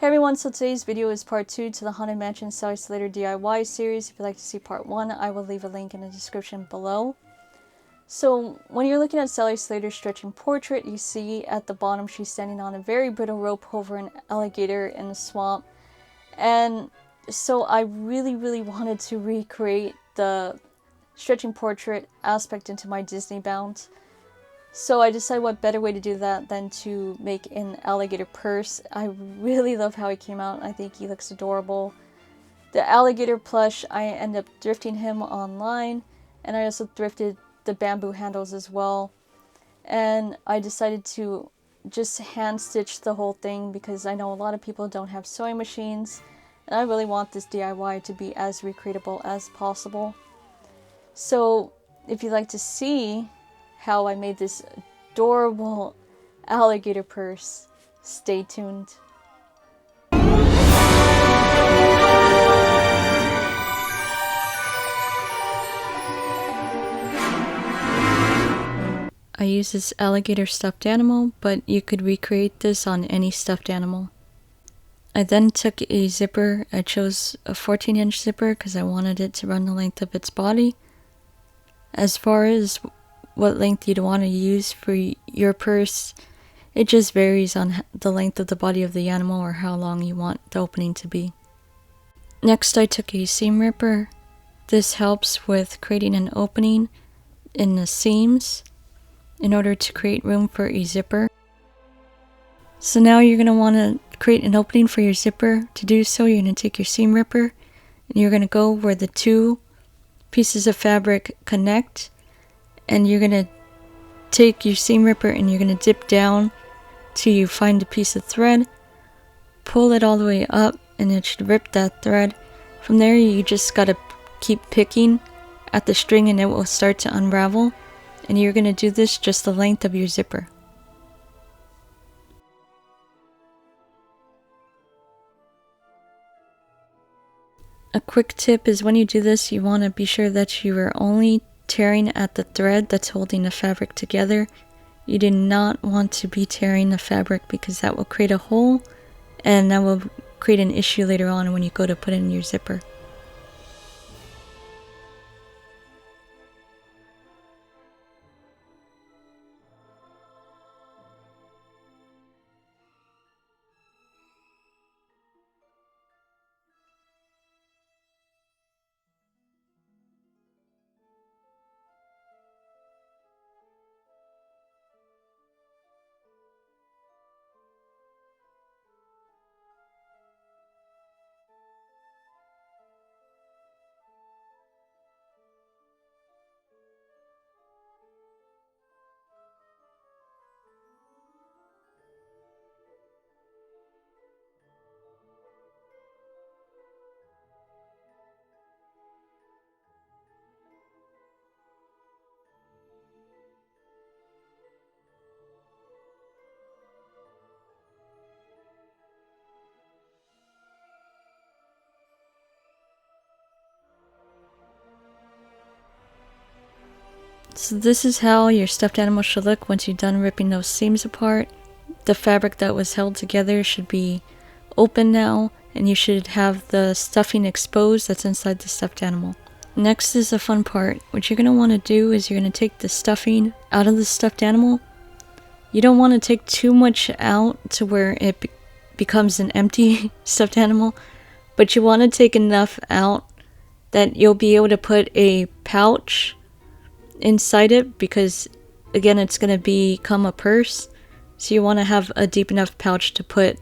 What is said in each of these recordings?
Hey everyone, so today's video is part 2 to the Haunted Mansion Sally Slater DIY series. If you'd like to see part 1, I will leave a link in the description below. So when you're looking at Sally Slater's stretching portrait, you see at the bottom she's standing on a very brittle rope over an alligator in the swamp. And so I really wanted to recreate the stretching portrait aspect into my Disneybound. So I decided what better way to do that than to make an alligator purse. I really love how he came out. I think he looks adorable. The alligator plush, I ended up thrifting him online, and I also thrifted the bamboo handles as well. And I decided to just hand stitch the whole thing because I know a lot of people don't have sewing machines, and I really want this DIY to be as recreatable as possible. So if you'd like to see how I made this adorable alligator purse, stay tuned. I use this alligator stuffed animal, but you could recreate this on any stuffed animal. I then took a zipper. I chose a 14-inch zipper because I wanted it to run the length of its body. As far as what length you'd want to use for your purse, it just varies on the length of the body of the animal or how long you want the opening to be. Next, I took a seam ripper. This helps with creating an opening in the seams in order to create room for a zipper. So now you're going to want to create an opening for your zipper. To do so, you're going to take your seam ripper and you're going to go where the two pieces of fabric connect, and you're going to take your seam ripper and you're going to dip down till you find a piece of thread, pull it all the way up, and it should rip that thread. From there, you just got to keep picking at the string and it will start to unravel, and you're going to do this just the length of your zipper. A quick tip is when you do this, you want to be sure that you are only tearing at the thread that's holding the fabric together. You do not want to be tearing the fabric because that will create a hole, and that will create an issue later on when you go to put it in your zipper. So this is how your stuffed animal should look once you're done ripping those seams apart. The fabric that was held together should be open now, and you should have the stuffing exposed that's inside the stuffed animal. Next is the fun part. What you're going to want to do is you're going to take the stuffing out of the stuffed animal. You don't want to take too much out to where it becomes an empty stuffed animal, but you want to take enough out that you'll be able to put a pouch inside it, because again it's going to become a purse, so you want to have a deep enough pouch to put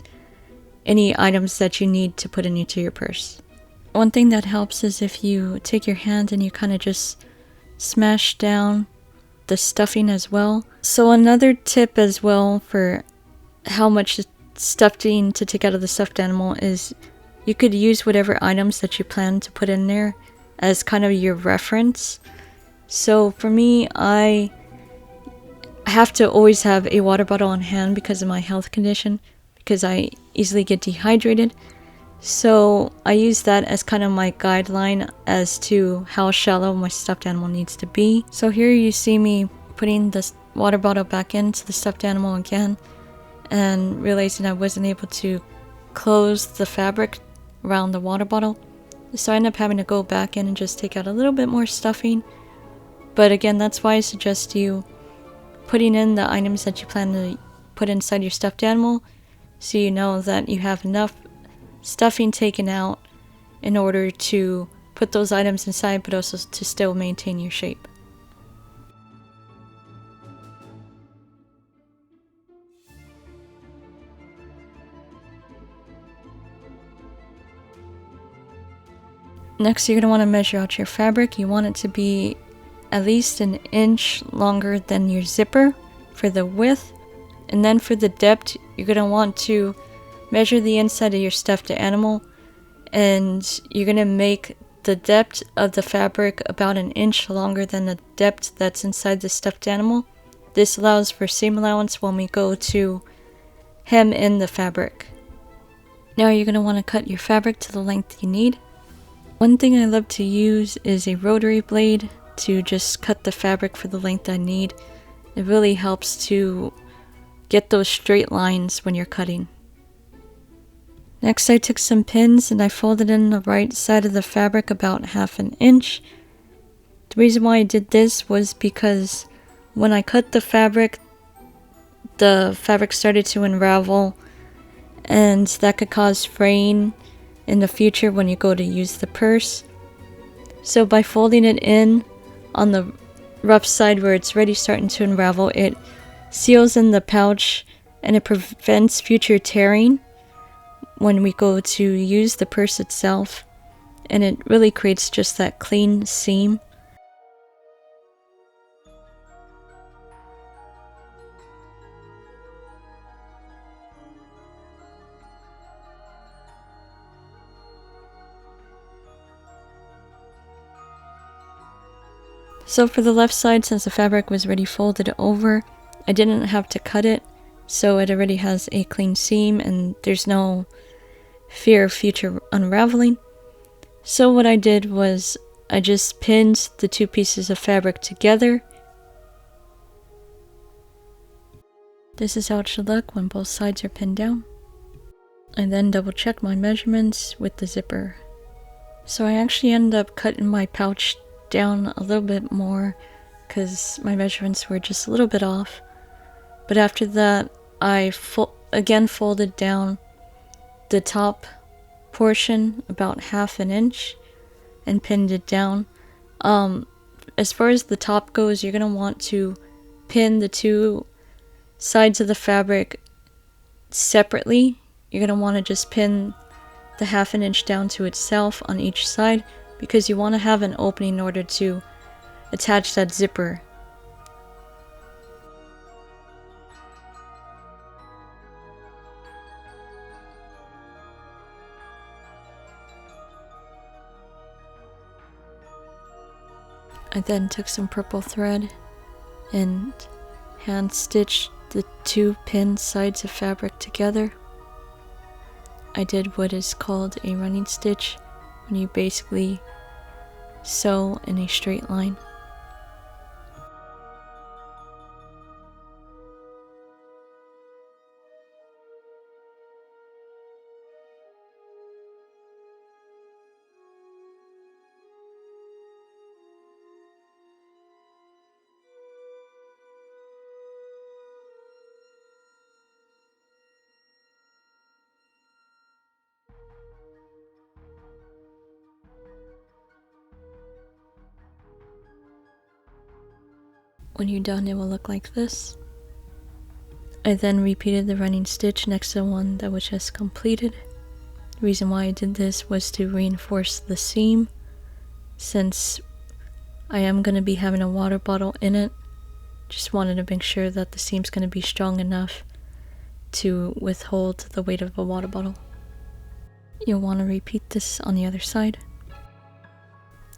any items that you need to put into your purse. One thing that helps is if you take your hand and you kind of just smash down the stuffing as well. So another tip as well for how much stuffing to take out of the stuffed animal is you could use whatever items that you plan to put in there as kind of your reference. So for me, I have to always have a water bottle on hand because of my health condition, because I easily get dehydrated. So I use that as kind of my guideline as to how shallow my stuffed animal needs to be. So here you see me putting this water bottle back into the stuffed animal again and realizing I wasn't able to close the fabric around the water bottle. So I end up having to go back in and just take out a little bit more stuffing. But again, that's why I suggest you putting in the items that you plan to put inside your stuffed animal, so you know that you have enough stuffing taken out in order to put those items inside, but also to still maintain your shape. Next, you're going to want to measure out your fabric. You want it to be at least an inch longer than your zipper for the width. And then for the depth, you're going to want to measure the inside of your stuffed animal, and you're going to make the depth of the fabric about an inch longer than the depth that's inside the stuffed animal. This allows for seam allowance when we go to hem in the fabric. Now you're going to want to cut your fabric to the length you need. One thing I love to use is a rotary blade to just cut the fabric for the length I need. It really helps to get those straight lines when you're cutting. Next, I took some pins and I folded in the right side of the fabric about 1/2 inch. The reason why I did this was because when I cut the fabric started to unravel, and that could cause fraying in the future when you go to use the purse. So by folding it in on the rough side where it's already starting to unravel, it seals in the pouch and it prevents future tearing when we go to use the purse itself, and it really creates just that clean seam. So for the left side, since the fabric was already folded over, I didn't have to cut it, so it already has a clean seam and there's no fear of future unraveling. So what I did was I just pinned the two pieces of fabric together. This is how it should look when both sides are pinned down. I then double checked my measurements with the zipper. So I actually ended up cutting my pouch down a little bit more because my measurements were just a little bit off. But after that, I again folded down the top portion about 1/2 inch and pinned it down. As far as the top goes, you're going to want to pin the two sides of the fabric separately. You're going to want to just pin the 1/2 inch down to itself on each side, because you want to have an opening in order to attach that zipper. I then took some purple thread and hand stitched the two pinned sides of fabric together. I did what is called a running stitch, when you basically sew in a straight line. When you're done, it will look like this. I then repeated the running stitch next to the one that was just completed. The reason why I did this was to reinforce the seam, since I am going to be having a water bottle in it. Just wanted to make sure that the seam's going to be strong enough to withhold the weight of a water bottle. You'll want to repeat this on the other side.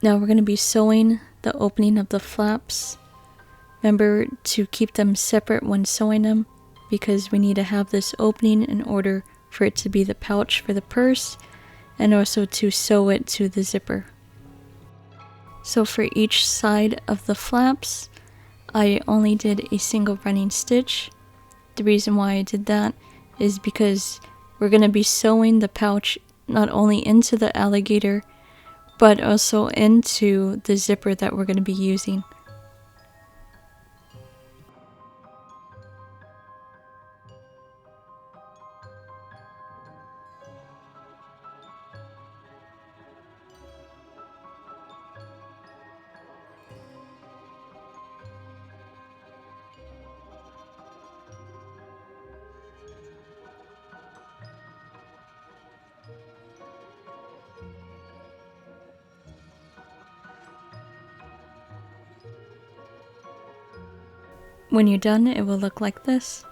Now we're going to be sewing the opening of the flaps. Remember to keep them separate when sewing them, because we need to have this opening in order for it to be the pouch for the purse, and also to sew it to the zipper. So for each side of the flaps, I only did a single running stitch. The reason why I did that is because we're going to be sewing the pouch not only into the alligator, but also into the zipper that we're going to be using. When you're done, it will look like this.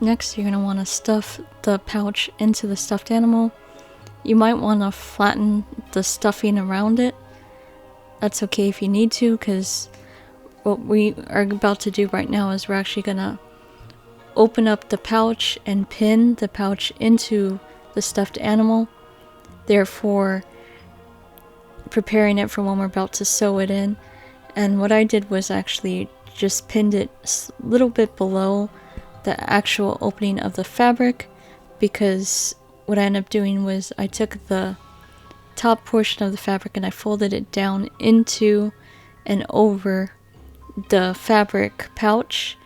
Next, you're going to want to stuff the pouch into the stuffed animal. You might want to flatten the stuffing around it. That's okay if you need to, because what we are about to do right now is we're actually going to open up the pouch and pin the pouch into the stuffed animal, therefore preparing it for when we're about to sew it in. And what I did was actually just pinned it a little bit below the actual opening of the fabric, because what I ended up doing was I took the top portion of the fabric and I folded it down into and over the fabric pouch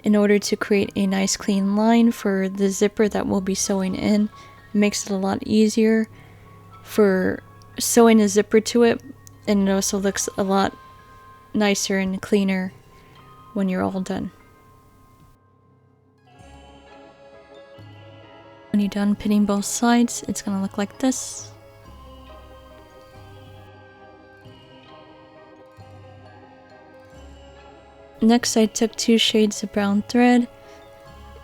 in order to create a nice clean line for the zipper that we'll be sewing in. It makes it a lot easier for sewing a zipper to it, and it also looks a lot nicer and cleaner when you're all done. When you're done pinning both sides, it's going to look like this. Next, I took 2 shades of brown thread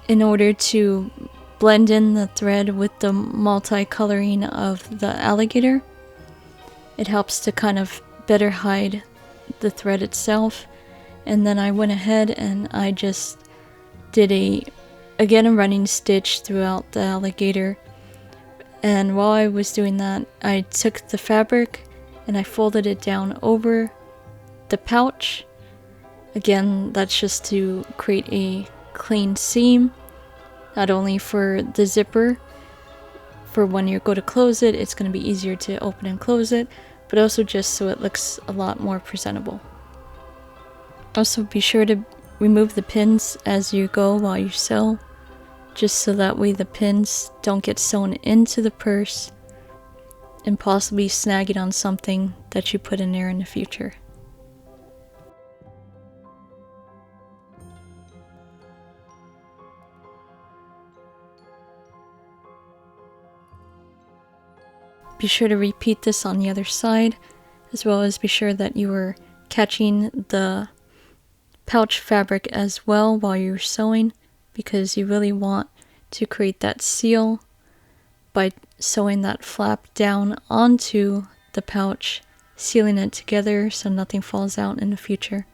in order to blend in the thread with the multicoloring of the alligator. It helps to kind of better hide the thread itself. And then I went ahead and I just did a running stitch throughout the alligator. And while I was doing that, I took the fabric and I folded it down over the pouch. Again, that's just to create a clean seam, not only for the zipper, for when you go to close it, it's going to be easier to open and close it, but also just so it looks a lot more presentable. Also, be sure to remove the pins as you go while you sew, just so that way the pins don't get sewn into the purse and possibly snag it on something that you put in there in the future. Be sure to repeat this on the other side, as well as be sure that you are catching the pouch fabric as well while you're sewing, because you really want to create that seal by sewing that flap down onto the pouch, sealing it together so nothing falls out in the future.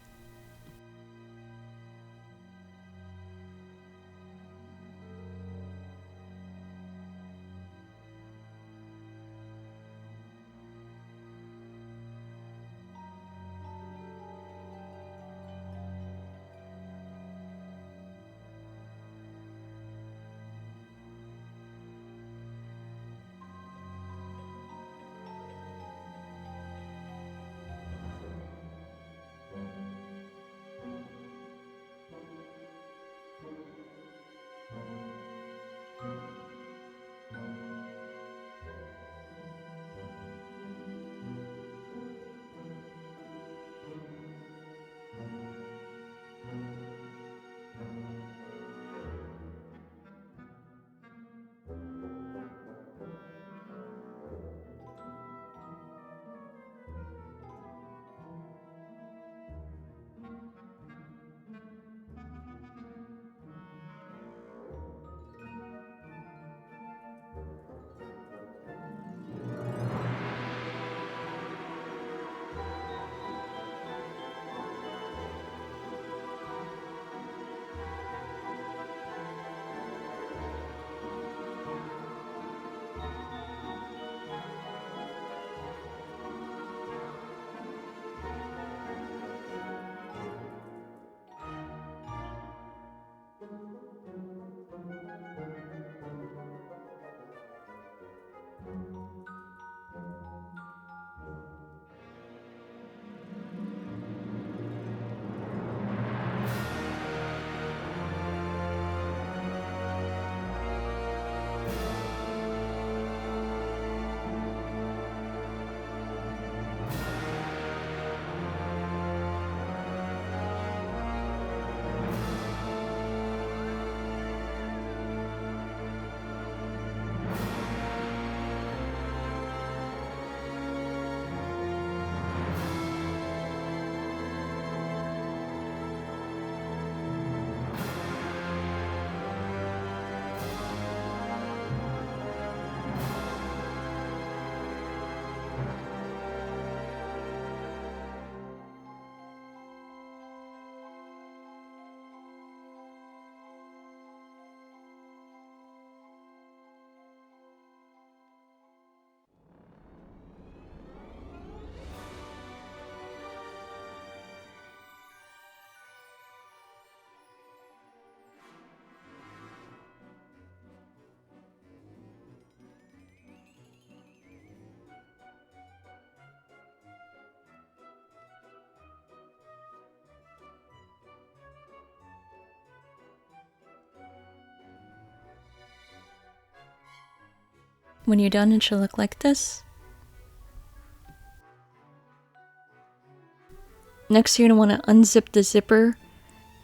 When you're done, it should look like this. Next, you're going to want to unzip the zipper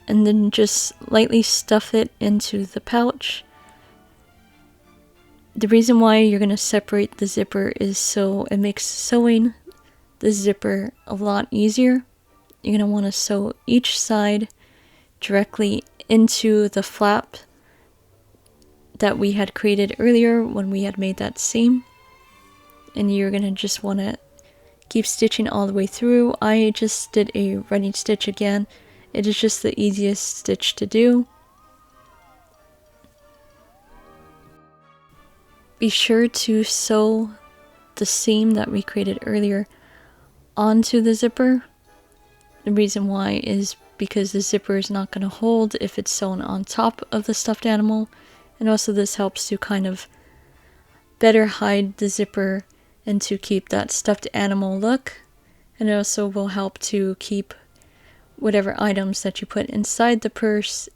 and then just lightly stuff it into the pouch. The reason why you're going to separate the zipper is so it makes sewing the zipper a lot easier. You're going to want to sew each side directly into the flap that we had created earlier when we had made that seam. And you're going to just want to keep stitching all the way through. I just did a running stitch again. It is just the easiest stitch to do. Be sure to sew the seam that we created earlier onto the zipper. The reason why is because the zipper is not going to hold if it's sewn on top of the stuffed animal, and also this helps to kind of better hide the zipper and to keep that stuffed animal look, and it also will help to keep whatever items that you put inside the purse.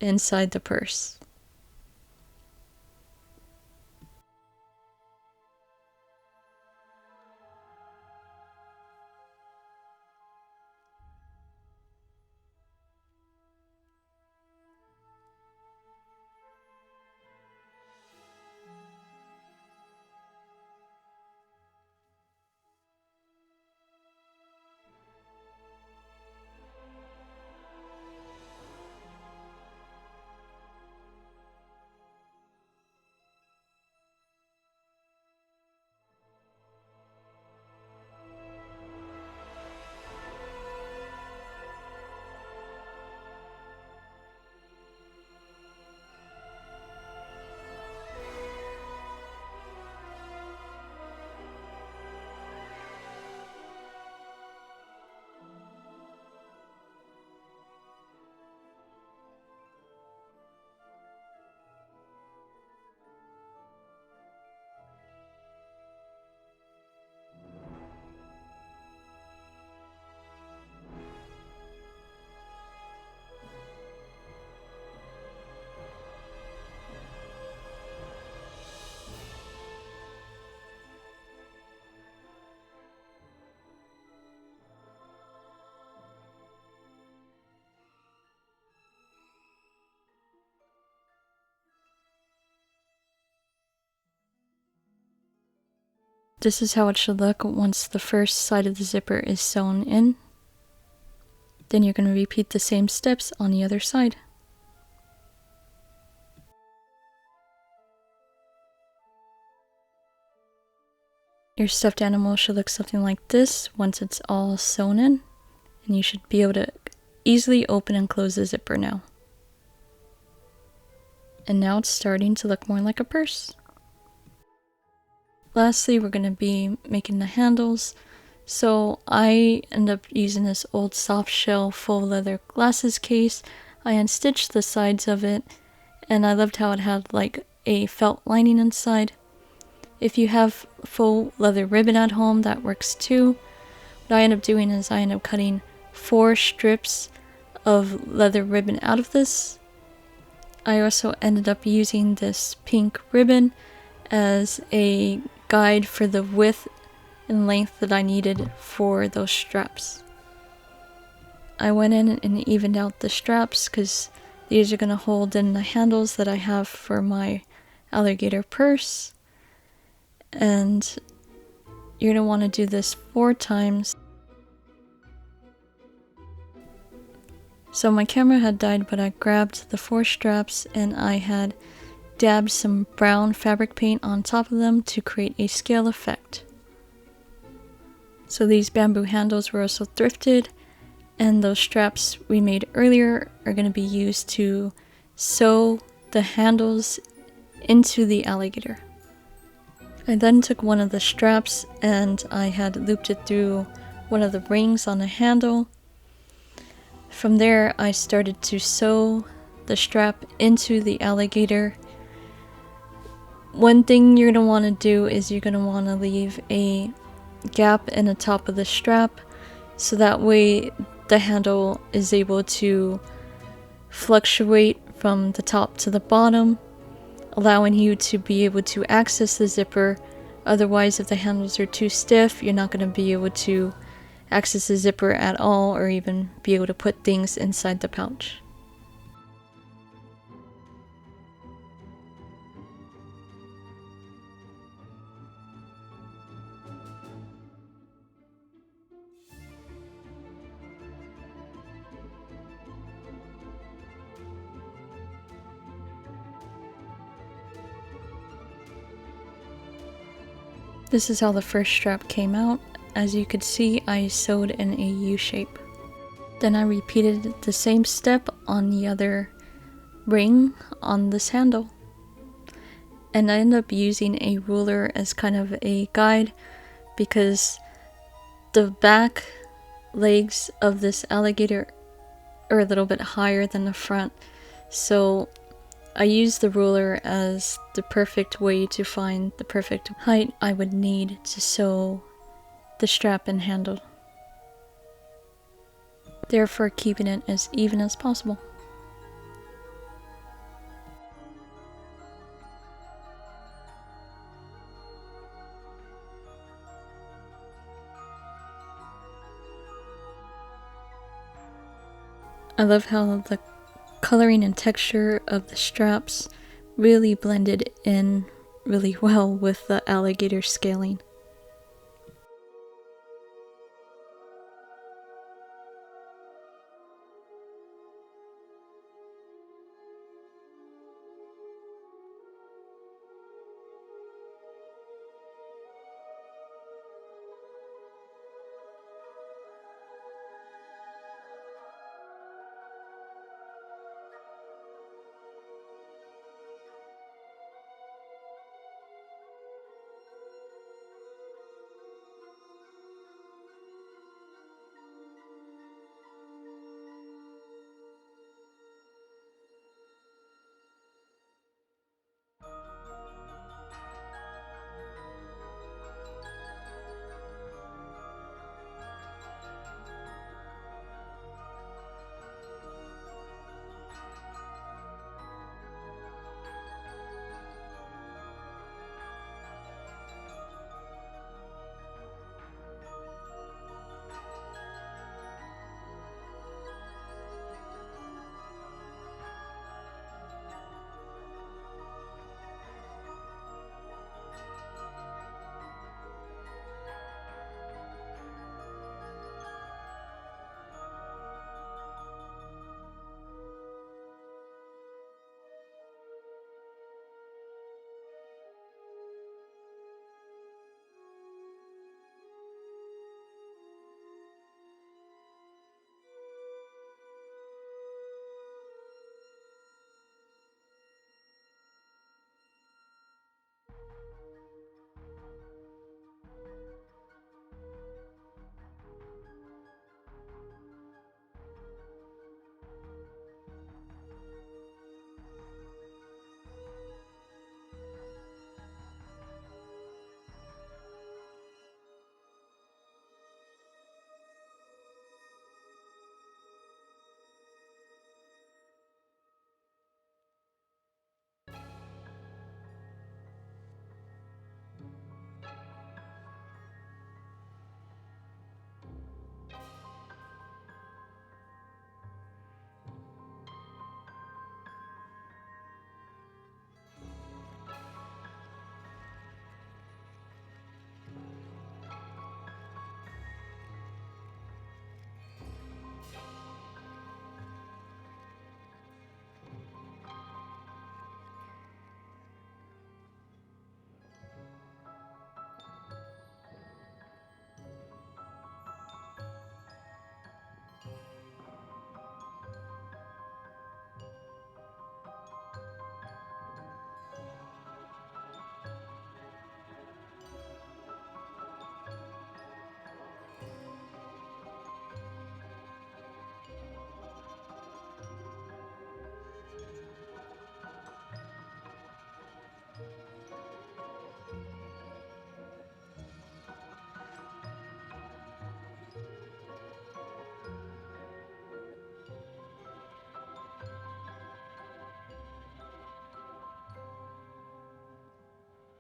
This is how it should look once the first side of the zipper is sewn in. Then you're going to repeat the same steps on the other side. Your stuffed animal should look something like this once it's all sewn in, and you should be able to easily open and close the zipper now. And now it's starting to look more like a purse. Lastly, we're going to be making the handles. So I end up using this old soft shell full leather glasses case. I unstitched the sides of it, and I loved how it had like a felt lining inside. If you have full leather ribbon at home, that works too. What I end up doing is I end up cutting 4 strips of leather ribbon out of this. I also ended up using this pink ribbon as a guide for the width and length that I needed for those straps. I went in and evened out the straps because these are going to hold in the handles that I have for my alligator purse. And you're going to want to do this 4 times. So my camera had died, but I grabbed the 4 straps and I had dabbed some brown fabric paint on top of them to create a scale effect. So these bamboo handles were also thrifted, and those straps we made earlier are going to be used to sew the handles into the alligator. I then took one of the straps and I had looped it through one of the rings on the handle. From there, I started to sew the strap into the alligator. One thing you're going to want to do is you're going to want to leave a gap in the top of the strap, so that way the handle is able to fluctuate from the top to the bottom, allowing you to be able to access the zipper Otherwise, if the handles are too stiff, you're not going to be able to access the zipper at all, or even be able to put things inside the pouch. This is how the first strap came out. As you could see, I sewed in a U shape. Then I repeated the same step on the other ring on this handle. And I ended up using a ruler as kind of a guide because the back legs of this alligator are a little bit higher than the front. So I used the ruler as the perfect way to find the perfect height I would need to sew the strap and handle, therefore keeping it as even as possible. I love how the coloring and texture of the straps really blended in really well with the alligator scaling.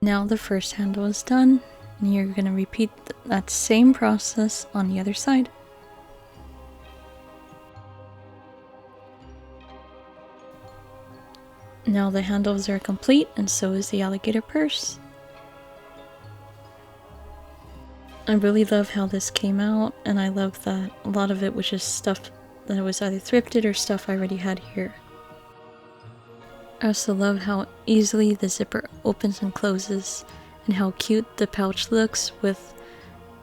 Now the first handle is done, and you're going to repeat that same process on the other side. Now the handles are complete, and so is the alligator purse. I really love how this came out, and I love that a lot of it was just stuff that was either thrifted or stuff I already had here. I also love how easily the zipper opens and closes, and how cute the pouch looks with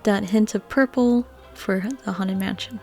that hint of purple for the Haunted Mansion.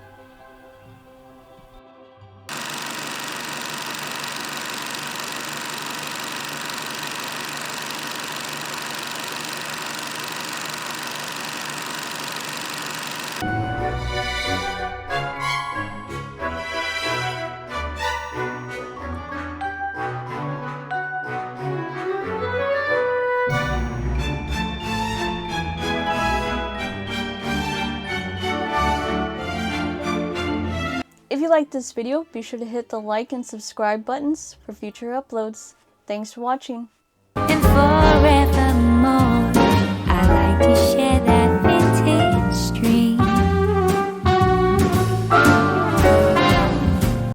If you liked this video, be sure to hit the like and subscribe buttons for future uploads. Thanks for watching.